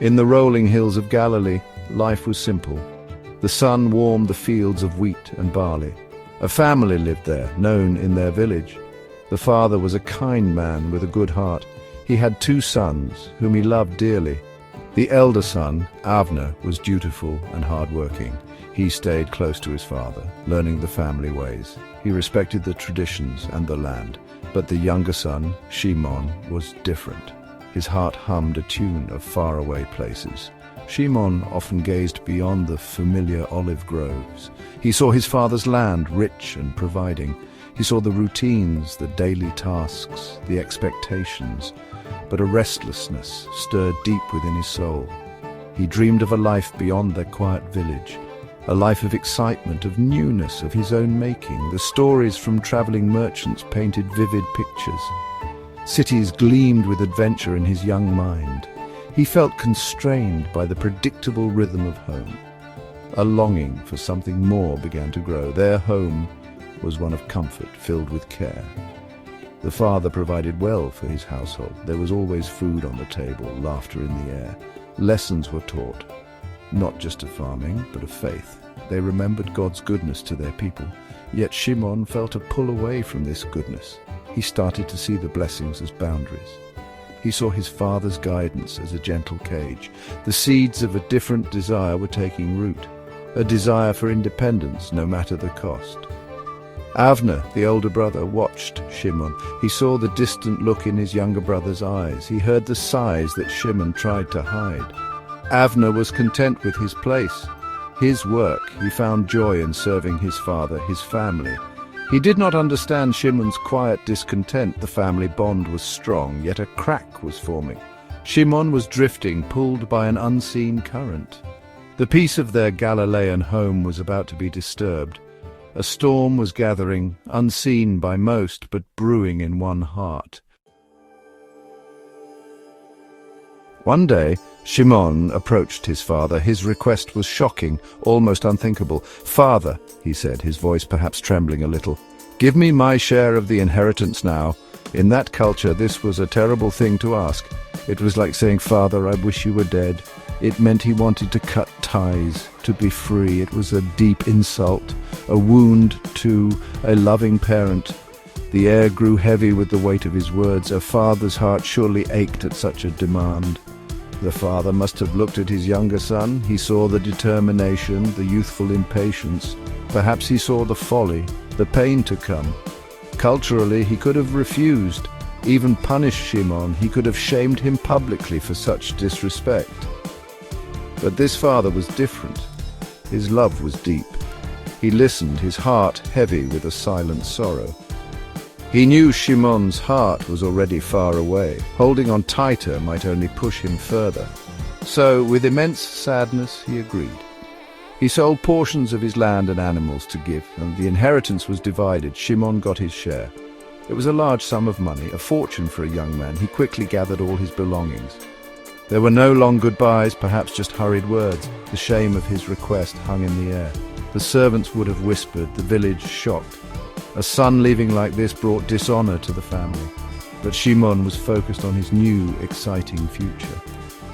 In the rolling hills of Galilee, life was simple. The sun warmed the fields of wheat and barley. A family lived there, known in their village. The father was a kind man with a good heart. He had 2 sons, whom he loved dearly. The elder son, Avner, was dutiful and hard-working. He stayed close to his father, learning the family ways. He respected the traditions and the land. But the younger son, Shimon, was different. His heart hummed a tune of faraway places. Shimon often gazed beyond the familiar olive groves. He saw his father's land, rich and providing. He saw the routines, the daily tasks, the expectations. But a restlessness stirred deep within his soul. He dreamed of a life beyond their quiet village, a life of excitement, of newness, of his own making. The stories from traveling merchants painted vivid pictures. Cities gleamed with adventure in his young mind. He felt constrained by the predictable rhythm of home. A longing for something more began to grow. Their home was one of comfort, filled with care. The father provided well for his household. There was always food on the table, laughter in the air. Lessons were taught, not just of farming, but of faith. They remembered God's goodness to their people. Yet Shimon felt a pull away from this goodness. He started to see the blessings as boundaries. He saw his father's guidance as a gentle cage. The seeds of a different desire were taking root, a desire for independence, no matter the cost. Avner, the older brother, watched Shimon. He saw the distant look in his younger brother's eyes. He heard the sighs that Shimon tried to hide. Avner was content with his place, his work. He found joy in serving his father, his family. He did not understand Shimon's quiet discontent. The family bond was strong, yet a crack was forming. Shimon was drifting, pulled by an unseen current. The peace of their Galilean home was about to be disturbed. A storm was gathering, unseen by most, but brewing in one heart. One day, Shimon approached his father. His request was shocking, almost unthinkable. "Father," he said, his voice perhaps trembling a little, "give me my share of the inheritance now." In that culture, this was a terrible thing to ask. It was like saying, "Father, I wish you were dead." It meant he wanted to cut ties, to be free. It was a deep insult, a wound to a loving parent. The air grew heavy with the weight of his words. A father's heart surely ached at such a demand. The father must have looked at his younger son. He saw the determination, the youthful impatience. Perhaps he saw the folly, the pain to come. Culturally, he could have refused, even punished Shimon. He could have shamed him publicly for such disrespect. But this father was different. His love was deep. He listened, his heart heavy with a silent sorrow. He knew Shimon's heart was already far away. Holding on tighter might only push him further. So, with immense sadness, he agreed. He sold portions of his land and animals to give, and the inheritance was divided. Shimon got his share. It was a large sum of money, a fortune for a young man. He quickly gathered all his belongings. There were no long goodbyes, perhaps just hurried words. The shame of his request hung in the air. The servants would have whispered, the village shocked. A son leaving like this brought dishonor to the family. But Shimon was focused on his new, exciting future.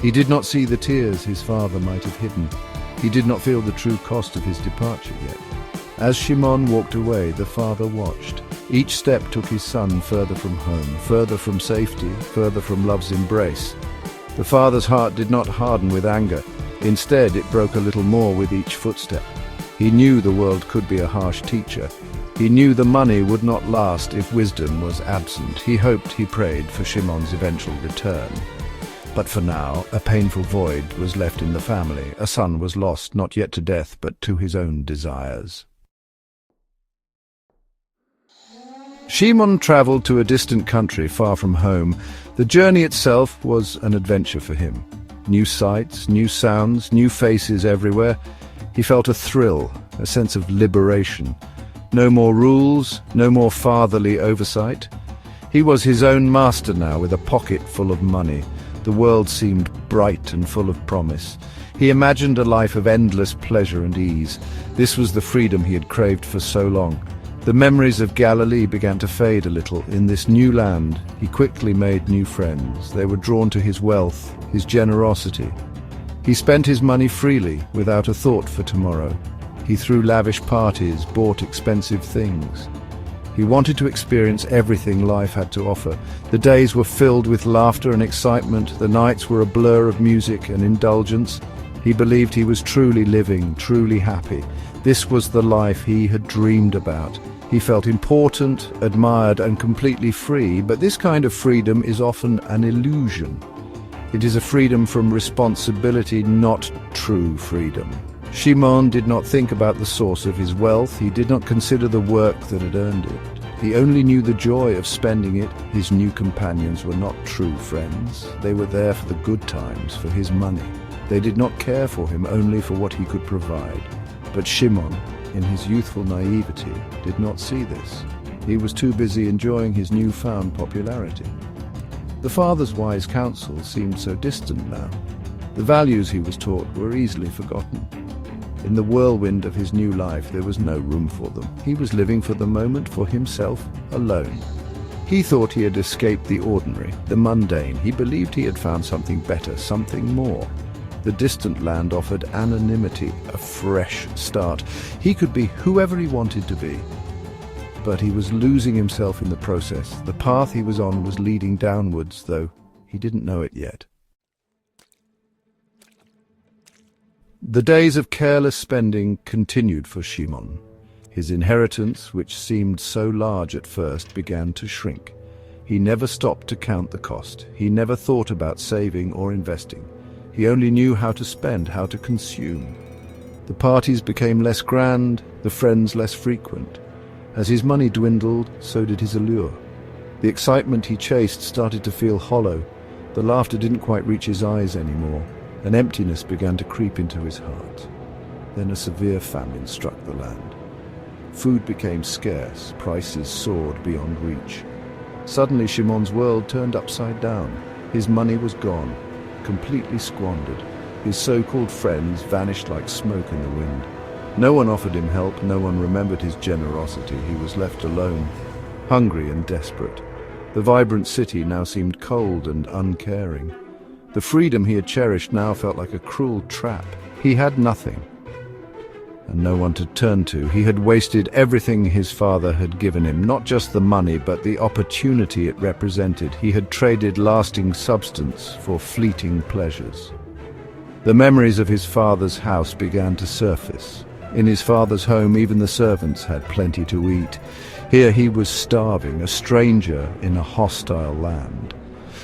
He did not see the tears his father might have hidden. He did not feel the true cost of his departure yet. As Shimon walked away, the father watched. Each step took his son further from home, further from safety, further from love's embrace. The father's heart did not harden with anger. Instead, it broke a little more with each footstep. He knew the world could be a harsh teacher. He knew the money would not last if wisdom was absent. He hoped, he prayed for Shimon's eventual return. But for now, a painful void was left in the family. A son was lost, not yet to death, but to his own desires. Shimon traveled to a distant country far from home. The journey itself was an adventure for him. New sights, new sounds, new faces everywhere. He felt a thrill, a sense of liberation. No more rules, no more fatherly oversight. He was his own master now, with a pocket full of money. The world seemed bright and full of promise. He imagined a life of endless pleasure and ease. This was the freedom he had craved for so long. The memories of Galilee began to fade a little. In this new land, he quickly made new friends. They were drawn to his wealth, his generosity. He spent his money freely, without a thought for tomorrow. He threw lavish parties, bought expensive things. He wanted to experience everything life had to offer. The days were filled with laughter and excitement. The nights were a blur of music and indulgence. He believed he was truly living, truly happy. This was the life he had dreamed about. He felt important, admired, and completely free, but this kind of freedom is often an illusion. It is a freedom from responsibility, not true freedom. Shimon did not think about the source of his wealth. He did not consider the work that had earned it. He only knew the joy of spending it. His new companions were not true friends. They were there for the good times, for his money. They did not care for him, only for what he could provide. But Shimon, in his youthful naivety, did not see this. He was too busy enjoying his newfound popularity. The father's wise counsel seemed so distant now. The values he was taught were easily forgotten. In the whirlwind of his new life, there was no room for them. He was living for the moment, for himself, alone. He thought he had escaped the ordinary, the mundane. He believed he had found something better, something more. The distant land offered anonymity, a fresh start. He could be whoever he wanted to be. But he was losing himself in the process. The path he was on was leading downwards, though he didn't know it yet. The days of careless spending continued for Shimon. His inheritance, which seemed so large at first, began to shrink. He never stopped to count the cost. He never thought about saving or investing. He only knew how to spend, how to consume. The parties became less grand, the friends less frequent. As his money dwindled, so did his allure. The excitement he chased started to feel hollow. The laughter didn't quite reach his eyes anymore. An emptiness began to creep into his heart. Then a severe famine struck the land. Food became scarce, prices soared beyond reach. Suddenly Shimon's world turned upside down. His money was gone, completely squandered. His so-called friends vanished like smoke in the wind. No one offered him help, no one remembered his generosity. He was left alone, hungry and desperate. The vibrant city now seemed cold and uncaring. The freedom he had cherished now felt like a cruel trap. He had nothing, and no one to turn to. He had wasted everything his father had given him, not just the money, but the opportunity it represented. He had traded lasting substance for fleeting pleasures. The memories of his father's house began to surface. In his father's home, even the servants had plenty to eat. Here he was starving, a stranger in a hostile land.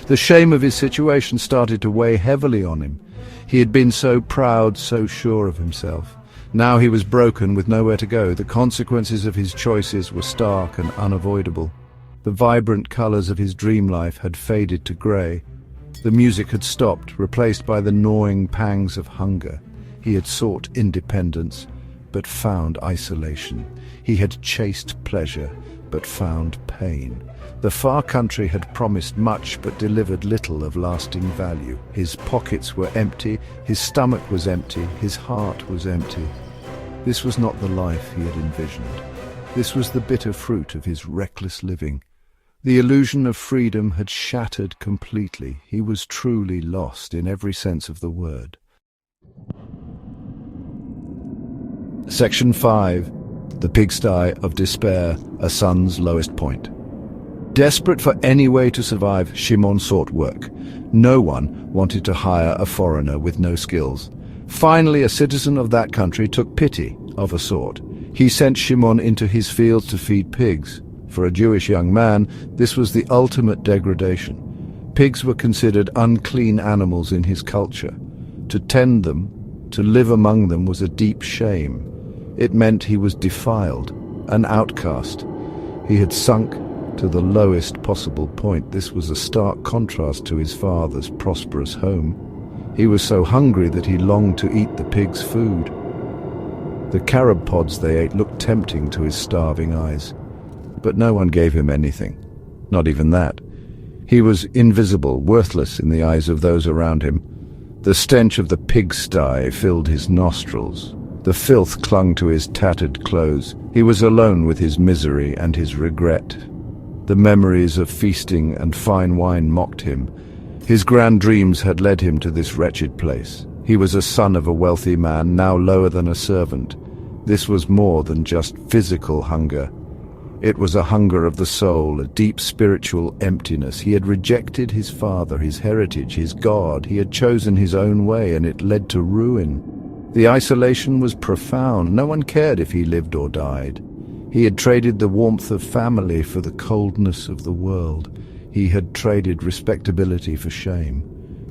The shame of his situation started to weigh heavily on him. He had been so proud, so sure of himself. Now he was broken with nowhere to go. The consequences of his choices were stark and unavoidable. The vibrant colors of his dream life had faded to gray. The music had stopped, replaced by the gnawing pangs of hunger. He had sought independence, but found isolation. He had chased pleasure, but found pain. The far country had promised much, but delivered little of lasting value. His pockets were empty, his stomach was empty, his heart was empty. This was not the life he had envisioned. This was the bitter fruit of his reckless living. The illusion of freedom had shattered completely. He was truly lost in every sense of the word. Section 5. The Pigsty of Despair, a Son's Lowest Point. Desperate for any way to survive, Shimon sought work. No one wanted to hire a foreigner with no skills. Finally, a citizen of that country took pity, of a sort. He sent Shimon into his fields to feed pigs. For a Jewish young man, this was the ultimate degradation. Pigs were considered unclean animals in his culture. To tend them, to live among them, was a deep shame. It meant he was defiled, an outcast. He had sunk to the lowest possible point. This was a stark contrast to his father's prosperous home. He was so hungry that he longed to eat the pigs' food. The carob pods they ate looked tempting to his starving eyes. But no one gave him anything, not even that. He was invisible, worthless in the eyes of those around him. The stench of the pigsty filled his nostrils. The filth clung to his tattered clothes. He was alone with his misery and his regret. The memories of feasting and fine wine mocked him. His grand dreams had led him to this wretched place. He was a son of a wealthy man, now lower than a servant. This was more than just physical hunger. It was a hunger of the soul, a deep spiritual emptiness. He had rejected his father, his heritage, his God. He had chosen his own way, and it led to ruin. The isolation was profound. No one cared if he lived or died. He had traded the warmth of family for the coldness of the world. He had traded respectability for shame.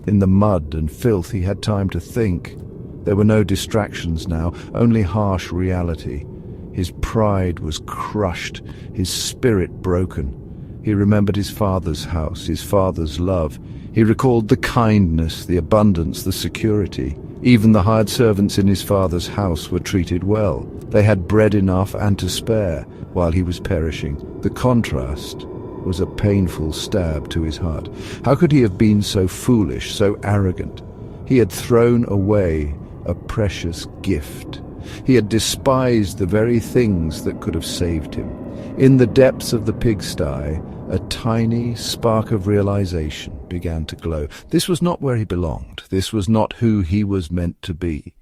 In the mud and filth he had time to think. There were no distractions now, only harsh reality. His pride was crushed, his spirit broken. He remembered his father's house, his father's love. He recalled the kindness, the abundance, the security. Even the hired servants in his father's house were treated well. They had bread enough and to spare while he was perishing. The contrast was a painful stab to his heart. How could he have been so foolish, so arrogant? He had thrown away a precious gift. He had despised the very things that could have saved him. In the depths of the pigsty, a tiny spark of realization began to glow. This was not where he belonged. This was not who he was meant to be.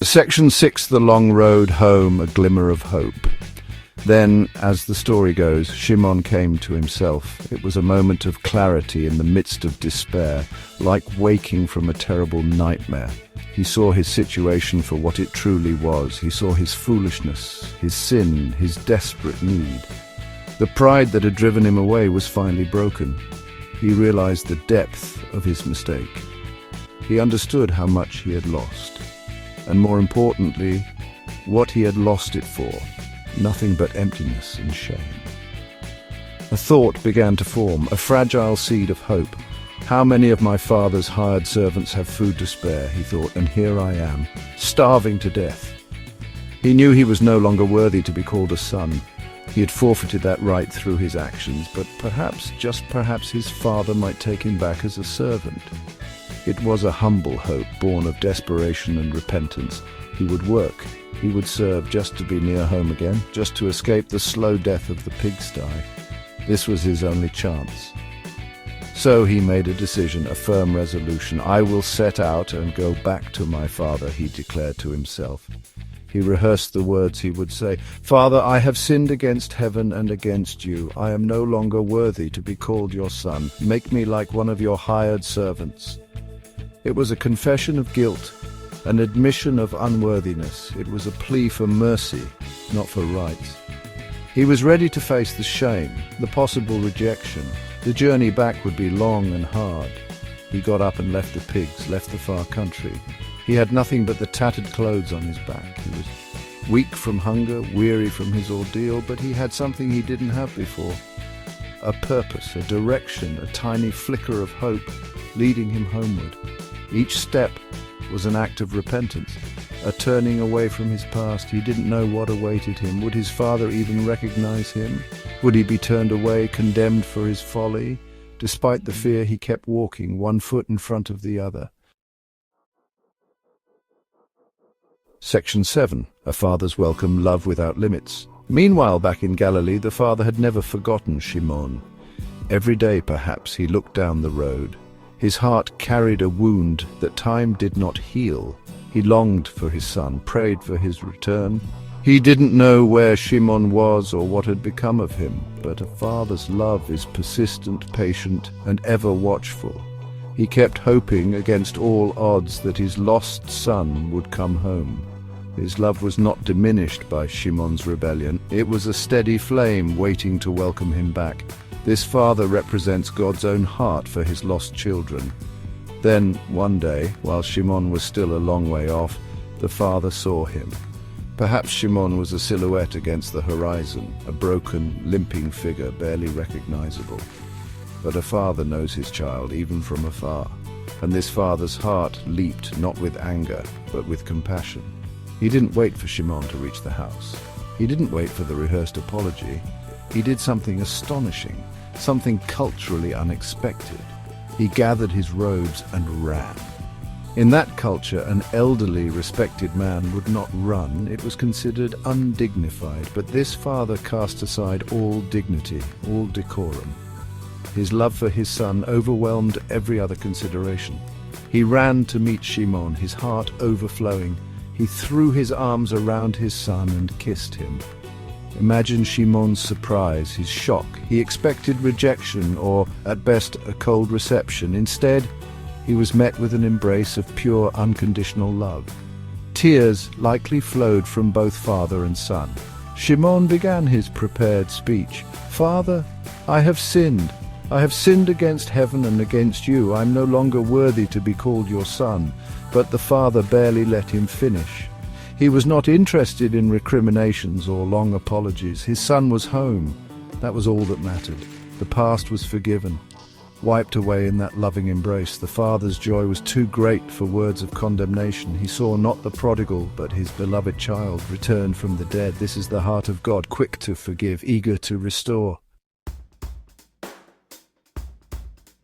Section 6, The Long Road Home, A Glimmer of Hope. Then, as the story goes, Shimon came to himself. It was a moment of clarity in the midst of despair, like waking from a terrible nightmare. He saw his situation for what it truly was. He saw his foolishness, his sin, his desperate need. The pride that had driven him away was finally broken. He realized the depth of his mistake. He understood how much he had lost, and more importantly, what he had lost it for. Nothing but emptiness and shame. A thought began to form, a fragile seed of hope. How many of my father's hired servants have food to spare, he thought, and here I am, starving to death. He knew he was no longer worthy to be called a son. He had forfeited that right through his actions, but perhaps, just perhaps, his father might take him back as a servant. It was a humble hope, born of desperation and repentance. He would work. He would serve just to be near home again, just to escape the slow death of the pigsty. This was his only chance. So he made a decision, a firm resolution. I will set out and go back to my father, he declared to himself. He rehearsed the words he would say. Father, I have sinned against heaven and against you. I am no longer worthy to be called your son. Make me like one of your hired servants. It was a confession of guilt, an admission of unworthiness. It was a plea for mercy, not for rights. He was ready to face the shame, the possible rejection. The journey back would be long and hard. He got up and left the pigs, left the far country. He had nothing but the tattered clothes on his back. He was weak from hunger, weary from his ordeal, but he had something he didn't have before. A purpose, a direction, a tiny flicker of hope leading him homeward. Each step was an act of repentance, a turning away from his past. He didn't know what awaited him. Would his father even recognize him? Would he be turned away, condemned for his folly? Despite the fear, he kept walking, one foot in front of the other. Section 7. A Father's Welcome, Love Without Limits. Meanwhile, back in Galilee, the father had never forgotten Shimon. Every day, perhaps, he looked down the road. His heart carried a wound that time did not heal. He longed for his son, prayed for his return. He didn't know where Shimon was or what had become of him, but a father's love is persistent, patient, and ever watchful. He kept hoping against all odds that his lost son would come home. His love was not diminished by Shimon's rebellion. It was a steady flame waiting to welcome him back. This father represents God's own heart for his lost children. Then, one day, while Shimon was still a long way off, the father saw him. Perhaps Shimon was a silhouette against the horizon, a broken, limping figure barely recognizable. But a father knows his child, even from afar. And this father's heart leaped not with anger, but with compassion. He didn't wait for Shimon to reach the house. He didn't wait for the rehearsed apology. He did something astonishing, something culturally unexpected. He gathered his robes and ran. In that culture, an elderly, respected man would not run. It was considered undignified, but this father cast aside all dignity, all decorum. His love for his son overwhelmed every other consideration. He ran to meet Shimon, his heart overflowing. He threw his arms around his son and kissed him. Imagine Shimon's surprise, his shock. He expected rejection or, at best, a cold reception. Instead, he was met with an embrace of pure, unconditional love. Tears likely flowed from both father and son. Shimon began his prepared speech. "Father, I have sinned. I have sinned against heaven and against you. I am no longer worthy to be called your son." But the father barely let him finish. He was not interested in recriminations or long apologies. His son was home. That was all that mattered. The past was forgiven, wiped away in that loving embrace. The father's joy was too great for words of condemnation. He saw not the prodigal, but his beloved child returned from the dead. This is the heart of God, quick to forgive, eager to restore.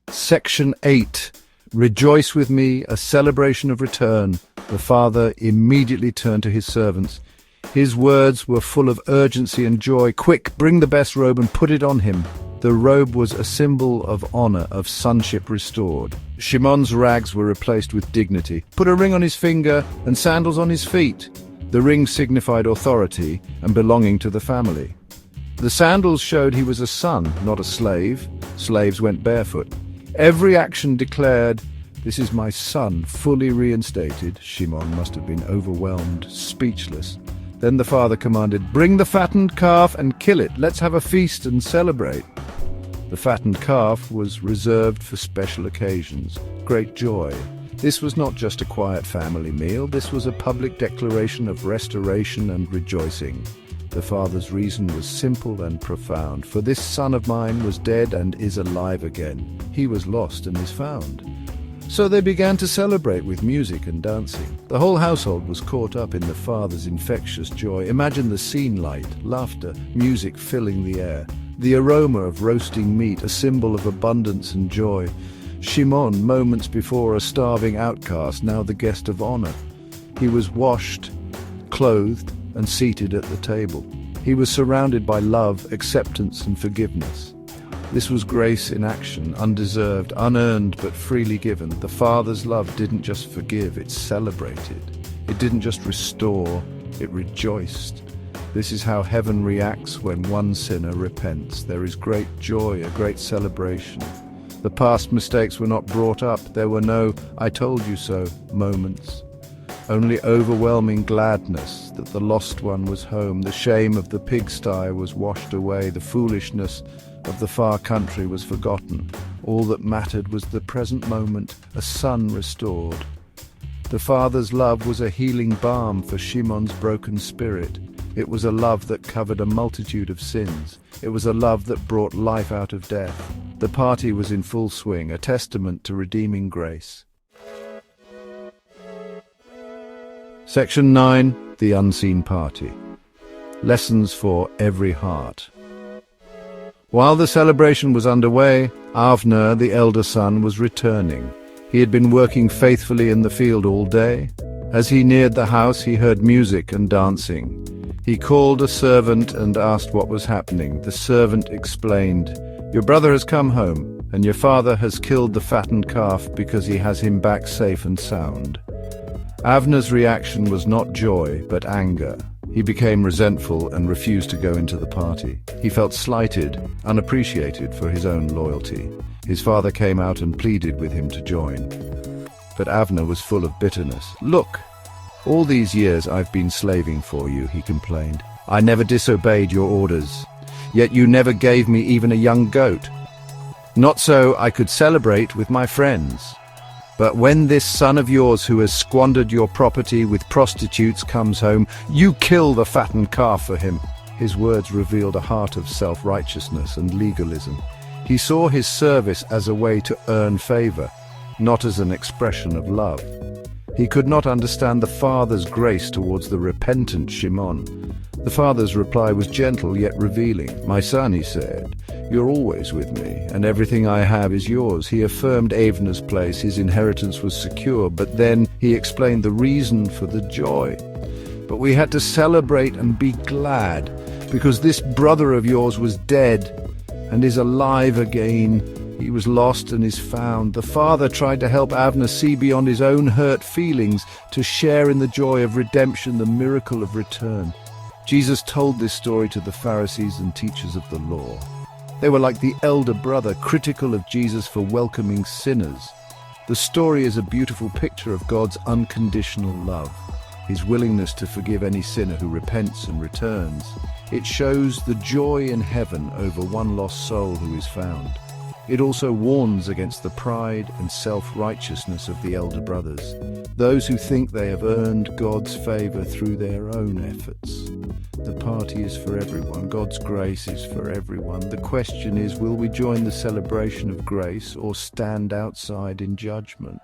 Section 8. Rejoice with me, a celebration of return. The father immediately turned to his servants. His words were full of urgency and joy. "Quick, bring the best robe and put it on him." The robe was a symbol of honor, of sonship restored. Shimon's rags were replaced with dignity. "Put a ring on his finger and sandals on his feet." The ring signified authority and belonging to the family. The sandals showed he was a son, not a slave. Slaves went barefoot. Every action declared, "This is my son," fully reinstated. Shimon must have been overwhelmed, speechless. Then the father commanded, "Bring the fattened calf and kill it. Let's have a feast and celebrate." The fattened calf was reserved for special occasions, great joy. This was not just a quiet family meal. This was a public declaration of restoration and rejoicing. The father's reason was simple and profound. "For this son of mine was dead and is alive again. He was lost and is found." So they began to celebrate with music and dancing. The whole household was caught up in the father's infectious joy. Imagine the scene: light, laughter, music filling the air. The aroma of roasting meat, a symbol of abundance and joy. Shimon, moments before a starving outcast, now the guest of honor. He was washed, clothed, and seated at the table. He was surrounded by love, acceptance, and forgiveness. This was grace in action, undeserved, unearned, but freely given. The Father's love didn't just forgive, it celebrated. It didn't just restore, it rejoiced. This is how heaven reacts when one sinner repents. There is great joy, a great celebration. The past mistakes were not brought up. There were no "I told you so" moments. Only overwhelming gladness that the lost one was home. The shame of the pigsty was washed away. The foolishness of the far country was forgotten. All that mattered was the present moment, a son restored. The Father's love was a healing balm for Shimon's broken spirit. It was a love that covered a multitude of sins. It was a love that brought life out of death. The party was in full swing, a testament to redeeming grace. Section 9. The Unseen Party. Lessons for every heart. While the celebration was underway, Avner, the elder son, was returning. He had been working faithfully in the field all day. As he neared the house, he heard music and dancing. He called a servant and asked what was happening. The servant explained, "Your brother has come home, and your father has killed the fattened calf because he has him back safe and sound." Avner's reaction was not joy, but anger. He became resentful and refused to go into the party. He felt slighted, unappreciated for his own loyalty. His father came out and pleaded with him to join. But Avner was full of bitterness. "Look, all these years I've been slaving for you," he complained. "I never disobeyed your orders, yet you never gave me even a young goat. Not so I could celebrate with my friends. But when this son of yours who has squandered your property with prostitutes comes home, you kill the fattened calf for him." His words revealed a heart of self-righteousness and legalism. He saw his service as a way to earn favor, not as an expression of love. He could not understand the Father's grace towards the repentant Shimon. The Father's reply was gentle yet revealing. "My son," he said, "you're always with me, and everything I have is yours." He affirmed Avner's place. His inheritance was secure, but then he explained the reason for the joy. "But we had to celebrate and be glad, because this brother of yours was dead and is alive again. He was lost and is found. The Father tried to help Avner see beyond his own hurt feelings, to share in the joy of redemption, the miracle of return. Jesus told this story to the Pharisees and teachers of the law. They were like the elder brother, critical of Jesus for welcoming sinners. The story is a beautiful picture of God's unconditional love, his willingness to forgive any sinner who repents and returns. It shows the joy in heaven over one lost soul who is found. It also warns against the pride and self-righteousness of the elder brothers, those who think they have earned God's favor through their own efforts. The party is for everyone. God's grace is for everyone. The question is, will we join the celebration of grace or stand outside in judgment?